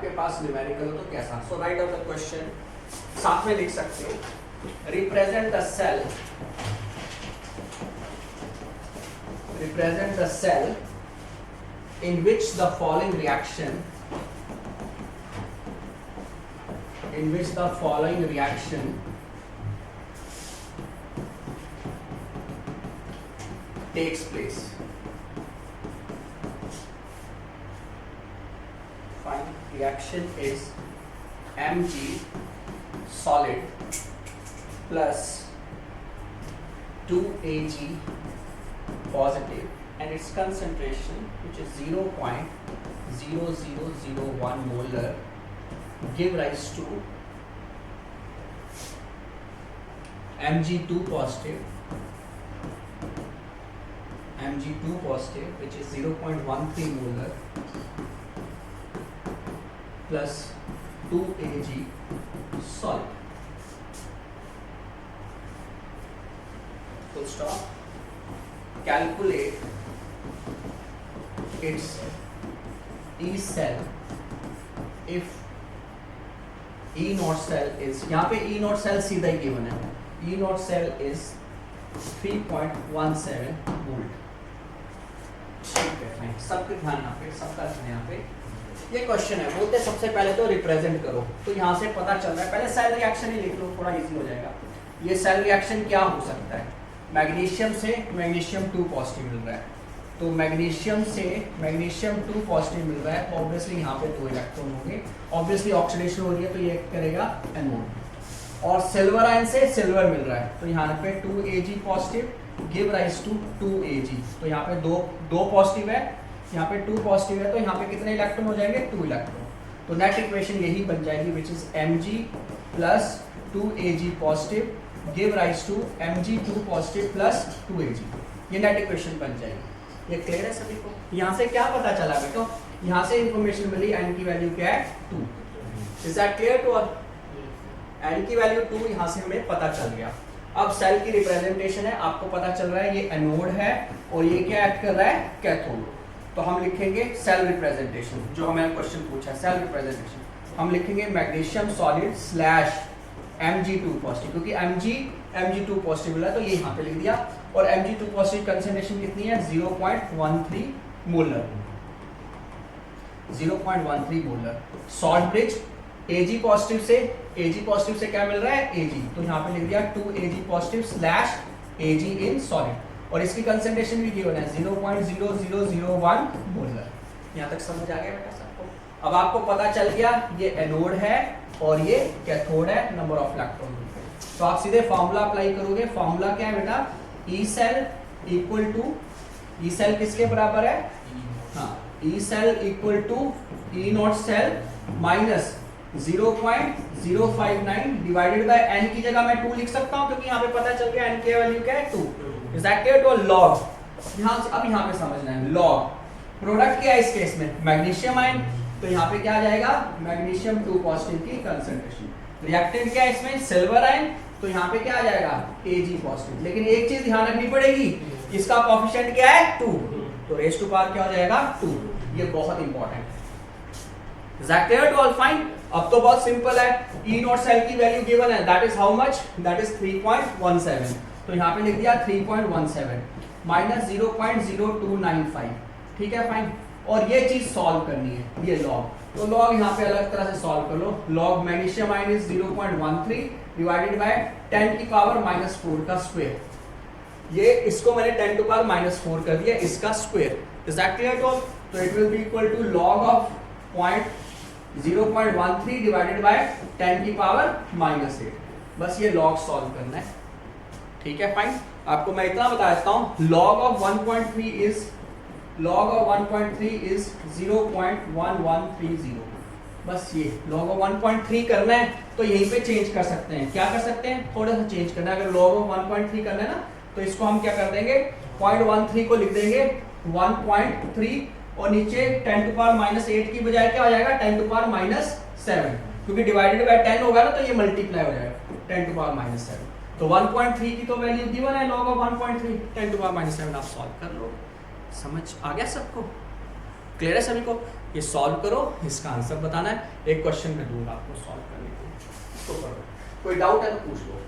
आपके पास न्यूमेरिकल हो तो कैसा। So write out the question, साथ में लिख सकते हो, represent the cell, represent the cell in which the following reaction takes place. Fine. Reaction is Mg solid plus 2Ag positive and its concentration, which is 0.0001 molar, give rise to Mg2 positive, which is 0.13 molar plus 2Ag solid. Full stop. Calculate its E cell if E naught cell is, यहाँ पे E naught cell सीधा ही given है, E naught cell is 3.17 volt. ठीक है, fine. सबके ध्यान यहाँ पे, सबका ध्यान यहाँ पे। ये क्वेश्चन है, बोलते सबसे पहले तो रिप्रेजेंट करो, तो यहाँ से पता चल रहा है, पहले सेल रिएक्शन ही लिख लो, थोड़ा इजी हो जाएगा। ये सेल रिएक्शन क्या हो सकता है, मैग्नीशियम से मैग्नीशियम 2 पॉजिटिव मिल रहा है, तो मैग्नीशियम से मैग्नीशियम 2 पॉजिटिव मिल रहा है, ऑब्वियसली यहाँ पे 2 इलेक्ट्रॉन होंगे, ऑब्वियसली ऑक्सीडेशन हो रही है तो ये करेगा एनोड। और सिल्वर आयन से सिल्वर मिल रहा है, तो यहाँ पे 2Ag positive give rise to 2Ag, तो यहाँ पे दो पॉजिटिव है, यहाँ पे 2 पॉजिटिव है, तो यहाँ पे कितने इलेक्ट्रॉन हो जाएंगे, 2 इलेक्ट्रॉन। तो नेट इक्वेशन यही बन जाएगी, which is Mg plus 2Ag positive give rise to Mg2 positive plus 2Ag, ये नेट इक्वेशन बन जाएगी। ये क्लियर है सभी को? यहाँ से क्या पता चला बेटो, यहाँ से इंफॉर्मेशन मिली n की वैल्यू क्या है 2। Is that clear to all? n की वैल्यू 2 यहाँ से हमें पता चल गया। अब सेल की रिप्रेजेंटेशन है, आपको पता चल रहा है ये एनोड है और ये क्या एक्ट कर रहा है, कैथोड। तो हम लिखेंगे सेल रिप्रेजेंटेशन, जो हमें क्वेश्चन पूछा है सेल रिप्रेजेंटेशन, हम लिखेंगे magnesium solid slash Mg2 positive, क्योंकि Mg2 पॉजिटिव मिला तो ये यहाँ पे लिख दिया, और Mg2 पॉजिटिव कंसंट्रेशन कितनी है, 0.13 molar, 0.13 molar. Salt bridge Ag positive से क्या मिल रहा है, Ag, तो यहाँ पे लिख दिया 2Ag positive slash Ag in solid, और इसकी कंसंट्रेशन भी गिवन है 0.0001 मोलर। यहाँ तक समझ आ गया बेटा सबको? अब आपको पता चल गया ये एनोड है और ये कैथोड है, नंबर ऑफ इलेक्ट्रॉन। तो आप सीधे फार्मूला अप्लाई करोगे, फार्मूला क्या है बेटा, E cell equal to, E cell किसके बराबर है, हाँ, E cell equal to E naught cell minus 0.059 divided by n की जगह मैं 2 लिख सकता हूं, क्योंकि यहाँ पे पता चल गया n की वैल्यू क्या है 2। Is that clear to? Log, अब यहाँ पे समझना है, लॉग प्रोडक्ट क्या है इस केस में, मैग्नीशियम आयन, तो यहाँ पे क्या आ जाएगा, मैग्नीशियम 2 पॉजिटिव की कंसंट्रेशन। रिएक्टेंट क्या है इसमें, सिल्वर आयन, तो यहाँ पे क्या आ जाएगा, Ag पॉजिटिव। लेकिन एक चीज ध्यान रखनी पड़ेगी, इसका कोएफिशिएंट क्या है 2, तो रेज टू पावर क्या हो जाएगा 2, ये बहुत इंपॉर्टेंट है। Is that clear to all? Fine. अब तो बहुत सिंपल है, E नॉट सेल की वैल्यू गिवन है, that is how much, that is 3.17, तो यहाँ पे लिख दिया 3.17 माइनस 0.0295, ठीक है फाइन। और ये चीज सॉल्व करनी है, ये लॉग, तो लॉग यहाँ पे अलग तरह से सॉल्व कर लो। Log magnesium ion is 0.13 divided by 10 की पावर -4 का स्क्वायर, ये इसको मैंने 10 टू पावर -4 कर दिया, इसका square. Is that clear too? तो it will be equal to log of 0.13 divided by 10 की पावर -8। बस ये लॉग सॉल्व करना है, ठीक है फाइन। आपको मैं इतना बता देता हूँ, log of 1.3 is 0.1130। बस ये log of 1.3 करना है तो यहीं पे चेंज कर सकते हैं। क्या कर सकते हैं, थोड़ा सा चेंज करना है। अगर log of 1.3 करना है ना, तो इसको हम क्या कर देंगे, 0.13 को लिख देंगे 1.3, और नीचे 10 टू पावर -8 की बजाय क्या हो जाएगा, 10 टू पावर -7, क्योंकि डिवाइडेड बाय 10 होगा ना, तो ये मल्टीप्लाई हो जाएगा 10 टू पावर -7। तो 1.3 की तो वैल्यू गिवन है, log of 1.3, 10 टू पावर -7 आप सॉल्व कर लो। समझ आ गया सबको? क्लियर है सभी को? ये सॉल्व करो, इसका आंसर बताना है। एक क्वेश्चन मैं दूंगा आपको सॉल्व करने को, इसको करो। कोई डाउट है तो पूछ लो।